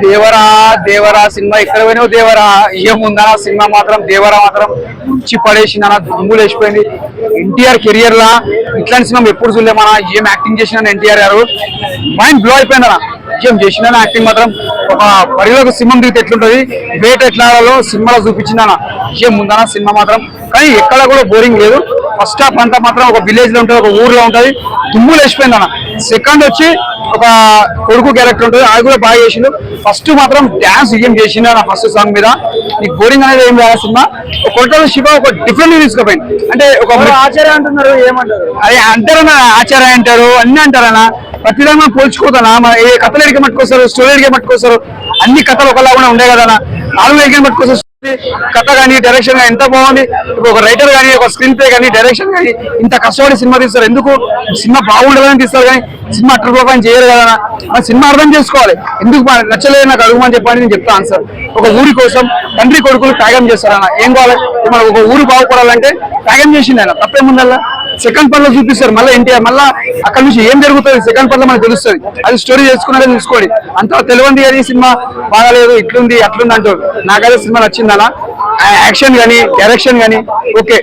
Devara Devara cinema ఎక్కడ పోయినావు దేవరా ఏముందా సినిమా మాత్రం దేవరా మాత్రం ఇచ్చి పడేసింది అన్న దుమ్ములు వేసిపోయింది. ఎన్టీఆర్ కెరియర్ లా ఇట్లాంటి సినిమా ఎప్పుడు చూడలే. మన ఏం యాక్టింగ్ చేసిన ఎన్టీఆర్ గారు మైండ్ బ్లో అయిపోయింది అన్న. ఏం చేసిన యాక్టింగ్ మాత్రం ఒక పరిలోకి సింహం దిగితే ఎట్లుంటది వేట ఎట్లా సినిమాలో చూపించింది అన్న. ఏం ముందన్న సినిమా మాత్రం కానీ ఎక్కడ కూడా బోరింగ్ లేదు. ఫస్ట్ హాఫ్ అంతా మాత్రం ఒక విలేజ్ లో ఉంటది, ఒక ఊర్లో ఉంటది, దుమ్ములు వేసిపోయింది అన్న. సెకండ్ వచ్చి ఒక కొడుకు క్యారెక్టర్ ఉంటుంది, అది కూడా బాగా చేసిండు. ఫస్ట్ మాత్రం డాన్స్ ఏం చేసిండు నా ఫస్ట్ సాంగ్ మీద. నీకు బోరింగ్ అనేది ఏం రాదు సినిమా. కొట్టలో శివ ఒక డిఫరెంట్ తీసుకుపోయింది. అంటే ఒక ఆచార్య అంటున్నారు, ఏమంటారు అదే అంటారన్నా, ఆచార్య అంటారు, అన్ని అంటారన్నా. ప్రతిదాన్ని మనం పోల్చుకోదన్నా. ఏ కథలు ఎడికే పట్టుకొస్తారు, స్టోరీ ఎడికే పట్టుకొస్తారు. అన్ని కథలు ఒకలాగా ఉండే కదా, 4 ఎడికే పట్టుకొస్తారు. కథ కానీ డైరెక్షన్ కానీ ఎంత బాగుంది. ఒక రైటర్ కానీ ఒక స్క్రీన్ ప్లే కానీ డైరెక్షన్ కానీ ఇంత కష్టపడి సినిమా తీస్తారు. ఎందుకు సినిమా బాగుండదని తీస్తారు కానీ సినిమా అట్టర్ పని చేయరు కదా. ఆ సినిమా అర్థం చేసుకోవాలి. ఎందుకు నచ్చలేదు నాకు అడుగుమని చెప్పండి, నేను చెప్తాను ఆన్సర్. ఒక ఊరి కోసం తండ్రి కొడుకులు త్యాగం చేస్తారన్న. ఏం కావాలి మనం ఒక ఊరు బాగుపడాలంటే త్యాగం చేసింది ఆయన, తప్పేముందల్లా. సెకండ్ పార్ట్ లో చూపిస్తారు మళ్ళీ ఎన్టీఆర్, మళ్ళీ అక్కడ నుంచి ఏం జరుగుతుంది సెకండ్ పార్ట్ లో మనకు తెలుస్తుంది. అది స్టోరీ చేసుకున్నారే చూసుకోండి. అంత తెలియంది కానీ సినిమా బాగాలేదు, ఇట్లుంది అట్లుంది అంటారు. నాకైతే సినిమా నచ్చిందన్న. యాక్షన్ కానీ డైరెక్షన్ కానీ ఓకే.